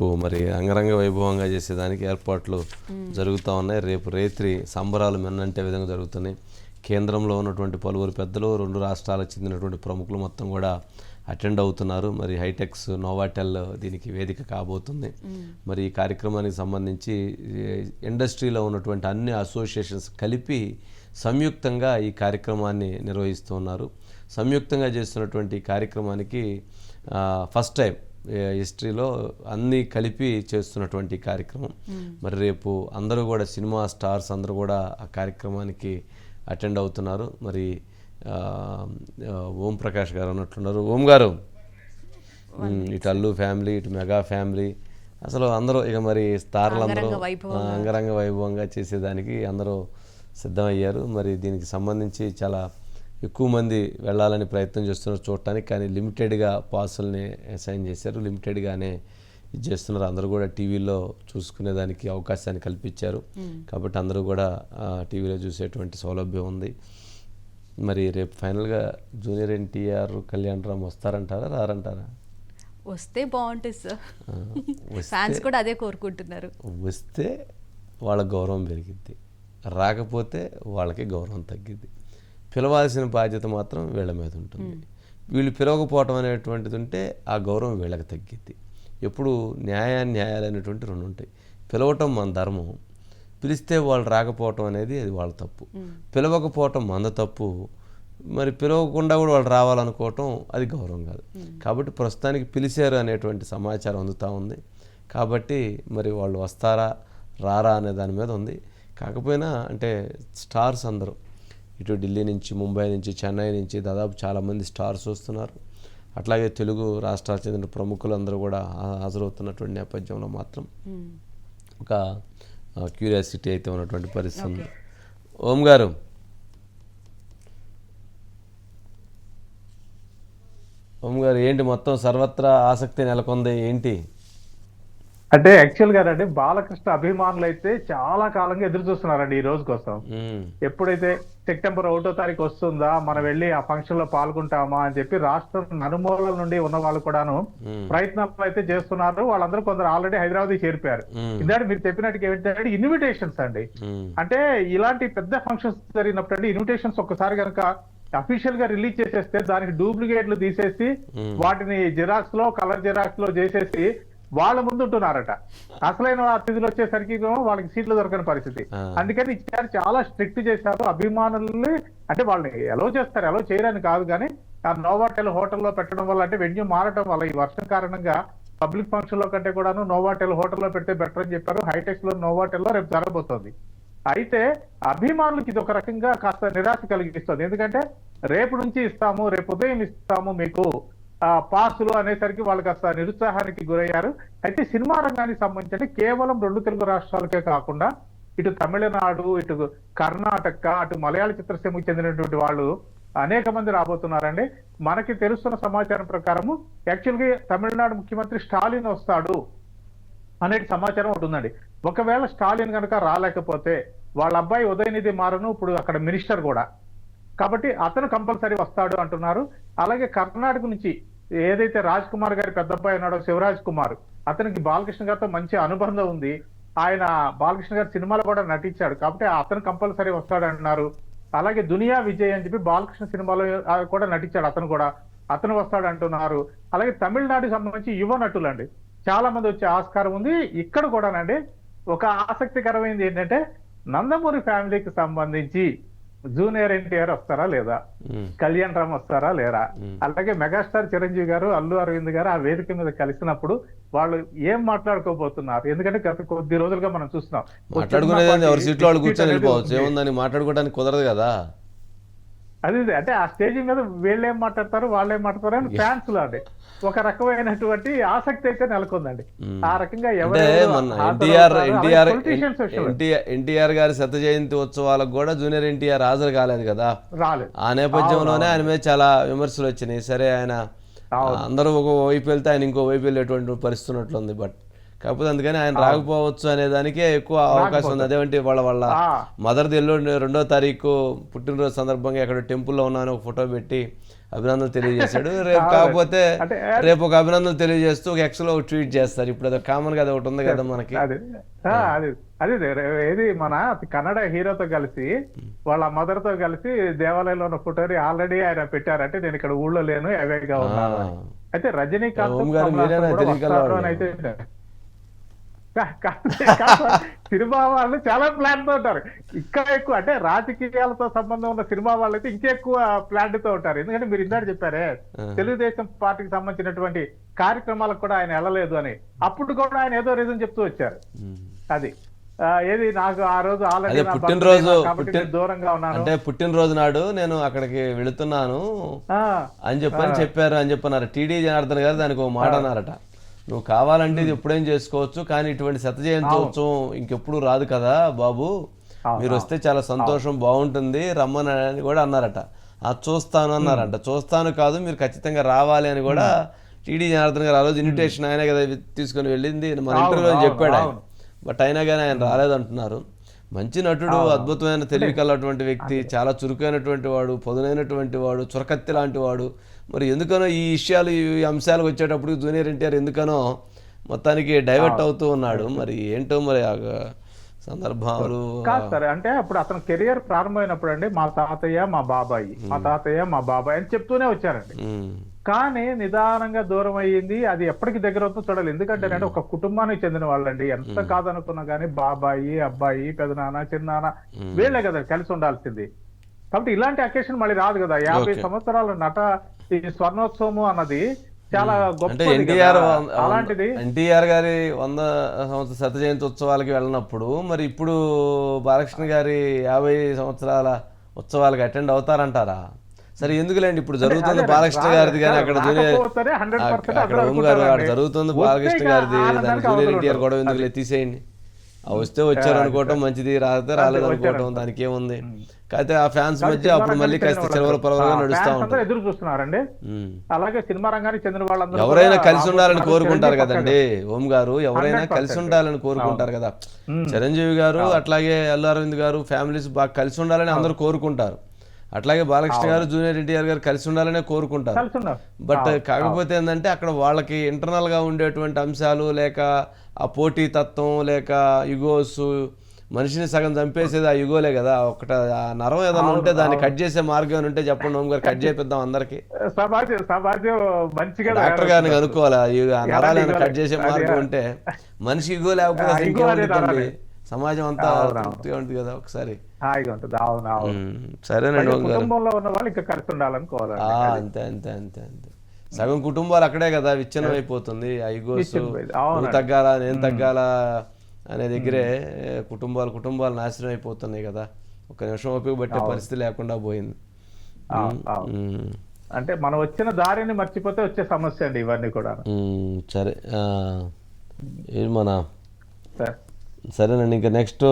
రేపు మరి అంగరంగ వైభవంగా చేసేదానికి ఏర్పాట్లు జరుగుతూ ఉన్నాయి. రేపు రేత్రి సంబరాలు మిన్నంటే విధంగా జరుగుతున్నాయి. కేంద్రంలో ఉన్నటువంటి పలువురు పెద్దలు, 2 రాష్ట్రాలకు చెందినటువంటి ప్రముఖులు మొత్తం కూడా అటెండ్ అవుతున్నారు. మరి హైటెక్స్, నోవాటెల్ దీనికి వేదిక కాబోతుంది. మరి ఈ కార్యక్రమానికి సంబంధించి ఇండస్ట్రీలో ఉన్నటువంటి అన్ని అసోసియేషన్స్ కలిపి సంయుక్తంగా ఈ కార్యక్రమాన్ని నిర్వహిస్తూ ఉన్నారు. సంయుక్తంగా చేస్తున్నటువంటి కార్యక్రమానికి ఫస్ట్ టైం హిస్టరీలో అన్నీ కలిపి చేస్తున్నటువంటి కార్యక్రమం. మరి రేపు అందరూ కూడా సినిమా స్టార్స్ అందరూ కూడా ఆ కార్యక్రమానికి అటెండ్ అవుతున్నారు. మరి ఓం ప్రకాష్ గారు అన్నట్లున్నారు. ఓం గారు, ఇటు అల్లు ఫ్యామిలీ, ఇటు మెగా ఫ్యామిలీ, అసలు అందరూ ఇక మరి స్టార్లు అందరూ అంగరంగ వైభవంగా చేసేదానికి అందరూ సిద్ధమయ్యారు. మరి దీనికి సంబంధించి చాలా ఎక్కువ మంది వెళ్ళాలని ప్రయత్నం చేస్తున్నారు చూడటానికి. కానీ లిమిటెడ్గా పాసుల్ని అసైన్ చేశారు, లిమిటెడ్గానే ఇది చేస్తున్నారు. అందరూ కూడా టీవీలో చూసుకునేదానికి అవకాశాన్ని కల్పించారు. కాబట్టి అందరూ కూడా టీవీలో చూసేటువంటి సౌలభ్యం ఉంది. మరి రేపు ఫైనల్గా జూనియర్ ఎన్టీఆర్, కళ్యాణ్ రామ్ వస్తారంటారా, రారంటారా? వస్తే బాగుంటుంది సార్. ఫ్యాన్స్ కూడా అదే కోరుకుంటున్నారు. వస్తే వాళ్ళ గౌరవం పెరిగిద్ది, రాకపోతే వాళ్ళకి గౌరవం తగ్గిద్ది. పిలవాల్సిన బాధ్యత మాత్రం వీళ్ళ మీద ఉంటుంది. వీళ్ళు పిలవకపోవటం అనేటువంటిది ఉంటే ఆ గౌరవం వీళ్ళకి తగ్గిద్ది. ఎప్పుడు న్యాయాలు అనేటువంటి 2 ఉంటాయి. పిలవటం మన ధర్మం, పిలిస్తే వాళ్ళు రాకపోవటం అనేది అది వాళ్ళ తప్పు. పిలవకపోవటం మన తప్పు. మరి పిలవకుండా కూడా వాళ్ళు రావాలనుకోవటం అది గౌరవం కాదు. కాబట్టి ప్రస్తుతానికి పిలిచారు అనేటువంటి సమాచారం అందుతూ ఉంది. కాబట్టి మరి వాళ్ళు వస్తారా రారా అనే దాని మీద ఉంది. కాకపోయినా అంటే స్టార్స్ అందరూ ఇటు ఢిల్లీ నుంచి, ముంబై నుంచి, చెన్నై నుంచి దాదాపు చాలామంది స్టార్స్ వస్తున్నారు. అట్లాగే తెలుగు రాష్ట్రాలకు చెందిన ప్రముఖులందరూ కూడా హాజరవుతున్నటువంటి నేపథ్యంలో మాత్రం ఒక క్యూరియాసిటీ అయితే ఉన్నటువంటి పరిస్థితి ఉంది. ఓం గారు, ఏంటి మొత్తం సర్వత్రా ఆసక్తి నెలకొంది ఏంటి? అంటే యాక్చువల్ గా అండి, బాలకృష్ణ అభిమానులు అయితే చాలా కాలంగా ఎదురు చూస్తున్నారండి ఈ రోజు కోసం. ఎప్పుడైతే సెప్టెంబర్ 1వ తారీఖు వస్తుందా, మనం వెళ్ళి ఆ ఫంక్షన్ లో పాల్గొంటామా అని చెప్పి రాష్ట్రం నలుమూలల నుండి ఉన్న వాళ్ళు కూడాను ప్రయత్నాలు అయితే చేస్తున్నారు. వాళ్ళందరూ కొందరు ఆల్రెడీ హైదరాబాద్ చేరిపోయారు. ఇందాక మీరు చెప్పినట్టుగా ఏంటంటే ఇన్విటేషన్స్ అండి. అంటే ఇలాంటి పెద్ద ఫంక్షన్స్ జరిగినప్పుడు అండి ఇన్విటేషన్స్ ఒక్కసారి కనుక అఫీషియల్ గా రిలీజ్ చేసేస్తే దానికి డూప్లికేట్లు తీసేసి వాటిని జిరాక్స్ లో, కలర్ జిరాక్స్ లో చేసేసి వాళ్ళ ముందు ఉంటున్నారట. అసలైన అతిథులు వచ్చేసరికి వాళ్ళకి సీట్లు దొరకని పరిస్థితి. అందుకని ఈసారి చాలా స్ట్రిక్ట్ చేశారు. అభిమానుల్ని అంటే వాళ్ళని ఎలో చేస్తారు, ఎలో చేయరని కాదు, కానీ ఆ నోవాటెల్ హోటల్లో పెట్టడం వల్ల, అంటే వెన్యూ మారటం వల్ల ఈ వర్షం కారణంగా పబ్లిక్ ఫంక్షన్ లో కంటే కూడాను నోవాటెల్ హోటల్లో పెడితే బెటర్ అని చెప్పారు. హైటెక్స్ లో, నోవాటెల్ లో రేపు జరగబోతోంది. అయితే అభిమానులకి ఇది ఒక రకంగా కాస్త నిరాశ కలిగిస్తుంది. ఎందుకంటే రేపు నుంచి ఇస్తాము, రేపు ఉదయం ఇస్తాము మీకు పాసులు అనేసరికి వాళ్ళు కాస్త నిరుత్సాహానికి గురయ్యారు. అయితే సినిమా రంగానికి సంబంధించి కేవలం 2 తెలుగు రాష్ట్రాలకే కాకుండా ఇటు తమిళనాడు, ఇటు కర్ణాటక, అటు మలయాళ చిత్రసీమకు చెందినటువంటి వాళ్ళు అనేక మంది రాబోతున్నారండి. మనకి తెలుస్తున్న సమాచారం ప్రకారము యాక్చువల్గా తమిళనాడు ముఖ్యమంత్రి స్టాలిన్ వస్తాడు అనే సమాచారం ఉంటుందండి. ఒకవేళ స్టాలిన్ కనుక రాలేకపోతే వాళ్ళ అబ్బాయి ఉదయనిధి మారను ఇప్పుడు అక్కడ మినిస్టర్ కూడా, కాబట్టి అతను కంపల్సరీ వస్తాడు అంటున్నారు. అలాగే కర్ణాటక నుంచి ఏదైతే రాజ్ కుమార్ గారి పెద్ద అబ్బాయి ఉన్నాడో శివరాజ్ కుమార్, అతనికి బాలకృష్ణ గారితో మంచి అనుబంధం ఉంది. ఆయన బాలకృష్ణ గారి సినిమాలో కూడా నటించాడు, కాబట్టి అతను కంపల్సరీ వస్తాడు అంటున్నారు. అలాగే దునియా విజయ్ అని చెప్పి బాలకృష్ణ సినిమాలో కూడా నటించాడు, అతను వస్తాడు అంటున్నారు. అలాగే తమిళనాడుకి సంబంధించి యువ నటులండి చాలా మంది వచ్చే ఆస్కారం ఉంది. ఇక్కడ కూడానండి ఒక ఆసక్తికరమైనది ఏంటంటే నందమూరి ఫ్యామిలీకి సంబంధించి జూనియర్ ఎన్టీఆర్ వస్తారా లేదా, కళ్యాణ్ రామ్ వస్తారా లేరా, అలాగే మెగాస్టార్ చిరంజీవి గారు, అల్లు అరవింద్ గారు ఆ వేదిక మీద కలిసినప్పుడు వాళ్ళు ఏం మాట్లాడుకోబోతున్నారు? ఎందుకంటే గత కొద్ది రోజులుగా మనం చూస్తున్నాం మాట్లాడుకోవడానికి కుదరదు కదా. అది అంటే ఆ స్టేజ్ మీద వీళ్ళేం మాట్లాడతారు, వాళ్ళేం మాట్లాడతారు అని ఫ్యాన్స్ లో అండి ఒక రకమైనటువంటి ఆసక్తి అయితే నెలకొందండి. ఆ రకంగా ఎన్టీఆర్ గారి 100వ జయంతి ఉత్సవాలకు కూడా జూనియర్ ఎన్టీఆర్ హాజరు కాలేదు కదా. ఆ నేపథ్యంలోనే ఆయన మీద చాలా విమర్శలు వచ్చినాయి. సరే, ఆయన అందరూ ఒక వైపు వెళ్తే ఆయన ఇంకో వైపు వెళ్ళేటువంటి పరిస్థితి ఉన్నట్లుంది. బట్ కాకపోతే అందుకని ఆయన రాకపోవచ్చు అనే దానికే ఎక్కువ అవకాశం ఉంది. అదేంటి వాళ్ళ ఆ, మదర్ది ఎల్లుండి 2వ తారీఖు పుట్టినరోజు సందర్భంగా ఎక్కడ టెంపుల్లో ఉన్నాను ఒక ఫోటో పెట్టి అభినందనలు తెలియజేశాడు. రేపు కాకపోతే అంటే రేపు ఒక అభినందనలు తెలియజేస్తూ ఒక ఎక్స్లో ఒక ట్వీట్ చేస్తారు. ఇప్పుడు అది కామన్ గా అది ఒకటి ఉంది కదా మనకి. అది అది ఏది మన కన్నడ హీరోతో కలిసి వాళ్ళ మదర్ తో కలిసి దేవాలయంలో ఉన్న ఫోటోని ఆల్రెడీ ఆయన పెట్టారంటే నేను ఇక్కడ ఊళ్ళో లేను అవేగా ఉన్నాను అని. అయితే రజనీకాంత్ ఓం గారు కమల్ హాసన్ మీరేనా కూడా తెలియగల వస్తారు వాళ్ళు? అని అయితే కాదు, సినిమా వాళ్ళు చాలా ప్లాన్ తో ఉంటారు. ఇంకా ఎక్కువ అంటే రాజకీయాలతో సంబంధం ఉన్న సినిమా వాళ్ళు అయితే ఇంకా ఎక్కువ ప్లాన్ తో ఉంటారు. ఎందుకంటే మీరు ఇందాక చెప్పారే తెలుగుదేశం పార్టీకి సంబంధించినటువంటి కార్యక్రమాలకు కూడా ఆయన వెళ్ళలేదు అని, అప్పుడు కూడా ఆయన ఏదో రీజన్ చెప్తూ వచ్చారు. అది ఏది నాకు ఆ రోజు అదే ఆల్రెడీ పుట్టినరోజు దూరంగా ఉన్నాను అంటే పుట్టినరోజు నాడు నేను అక్కడికి వెళుతున్నాను అని చెప్పారు అని చెప్పన్నారు. టీడీ జనార్దన్ గారు దానికి ఒక మాట అన్నారట, నువ్వు కావాలంటే ఇది ఎప్పుడేం చేసుకోవచ్చు కానీ ఇటువంటి శత జయంతి ఉత్సవం ఇంకెప్పుడు రాదు కదా బాబు, మీరు వస్తే చాలా సంతోషం బాగుంటుంది రమ్మని అని కూడా అన్నారట. అది చూస్తాను అన్నారంట. చూస్తాను కాదు మీరు ఖచ్చితంగా రావాలి అని కూడా టీడీ జనార్దన్ గారు ఆ రోజు ఇన్విటేషన్ ఆయనే కదా తీసుకొని వెళ్ళింది మన ఇంటర్వ్యూలో చెప్పాడు ఆయన. బట్ అయినా కానీ ఆయన రాలేదంటున్నారు. మంచి నటుడు, అద్భుతమైన తెలివి కలటువంటి వ్యక్తి, చాలా చురుకైనటువంటి వాడు, పొదునైనటువంటి వాడు, చురకత్తి లాంటి వాడు. మరి ఎందుకనో ఈ విషయాలు ఈ అంశాలకు వచ్చేటప్పుడు జూనియర్ ఎన్టీఆర్ ఎందుకనో మొత్తానికి డైవర్ట్ అవుతూ ఉన్నాడు. మరి ఏంటో మరి ఆ సందర్భాలు కాదు సార్. అంటే అప్పుడు అతను కెరియర్ ప్రారంభమైనప్పుడు అండి మా తాతయ్య మా బాబాయి అని చెప్తూనే వచ్చారండి. కానీ నిదానంగా దూరం అయ్యింది. అది ఎప్పటికి దగ్గర అవుతుందో చూడాలి. ఎందుకంటే అంటే ఒక కుటుంబానికి చెందిన వాళ్ళండి. ఎంత కాదనుకున్నా కానీ బాబాయి, అబ్బాయి, పెదనాన్న, చిన్నాన్న వీళ్ళే కదా కలిసి ఉండాల్సింది. కాబట్టి ఇలాంటి అకేషన్ మళ్ళీ రాదు కదా. 50 సంవత్సరాల నట ఈ స్వర్ణోత్సవం అన్నది చాలా గొప్ప. అలాంటిది ఎన్టీఆర్ గారి 100 సంవత్సర శత జయంతి ఉత్సవాలకి వెళ్ళినప్పుడు మరి ఇప్పుడు బాలకృష్ణ గారి 50 సంవత్సరాల ఉత్సవాలకి అటెండ్ అవుతారంటారా? సరే ఎందుకులేండి, ఇప్పుడు జరుగుతుంది బాలకృష్ణ గారిది కానీ అక్కడ అక్కడ ఓం గారు అక్కడ జరుగుతుంది బాలకృష్ణ గారిది, దాని జూనియర్ ఎన్టీఆర్ గొడవ ఎందుకులే తీసేయండి. వస్తే వచ్చారు అనుకోవటం మంచిది, రాతే రాలేదు అనుకోవటం దానికి ఏముంది. కాకపోతే ఆ ఫ్యాన్స్ మధ్య అప్పుడు మళ్ళీ కాస్త చిలవల పలవలుగా నడుస్తూ ఉంటారు. ఎదురు చూస్తున్నారండి. అలాగే సినిమా రంగానికి చెందిన వాళ్ళందరూ ఎవరైనా కలిసి ఉండాలని కోరుకుంటారు కదండి ఓం గారు, ఎవరైనా కలిసి ఉండాలని కోరుకుంటారు కదా. చిరంజీవి గారు అట్లాగే అల్లు అరవింద్ గారు ఫ్యామిలీస్ బాగా కలిసి ఉండాలని అందరూ కోరుకుంటారు. అట్లాగే బాలకృష్ణ గారు జూనియర్ ఎన్టీఆర్ గారు కలిసి ఉండాలనే కోరుకుంటారు. బట్ కాకపోతే ఏంటంటే అక్కడ వాళ్ళకి ఇంటర్నల్ గా ఉండేటువంటి అంశాలు, లేక ఆ పోటీ తత్వం, లేక యుగోస్, మనిషిని సగం చంపేసేది ఆ యుగోలే కదా. ఒకట ఆ నరం ఏదైనా ఉంటే దాన్ని కట్ చేసే మార్గం అని ఉంటే చెప్పండి ఓం గారు, కట్ చేపిద్దాం అందరికి. డాక్టర్ గారిని కనుక్కోవాలి ఆ నరాలు కట్ చేసే మార్గం ఉంటే. మనిషి యుగో లేకపోతే అసలు ఇంకేముంటుంది, సమాజం అంతా తృప్తిగా ఉంటుంది కదా ఒకసారి. సరేనండి ఓం గారు, అంతే అంతే అంతే అంతే. సగం కుటుంబాలు అక్కడే కదా విచ్ఛిన్నం అయిపోతుంది. ఆ యుగోస్ నువ్వు తగ్గాల నేను తగ్గాల అనే దగ్గరే కుటుంబాలు నాశనం అయిపోతున్నాయి కదా. ఒక నిమిషం ఓపిక పట్టే పరిస్థితి లేకుండా పోయింది. అంటే మనం వచ్చిన దారిని మర్చిపోతే వచ్చే సమస్య అండి ఇవన్నీ కూడా. సరే సరేనండి, ఇంకా నెక్స్ట్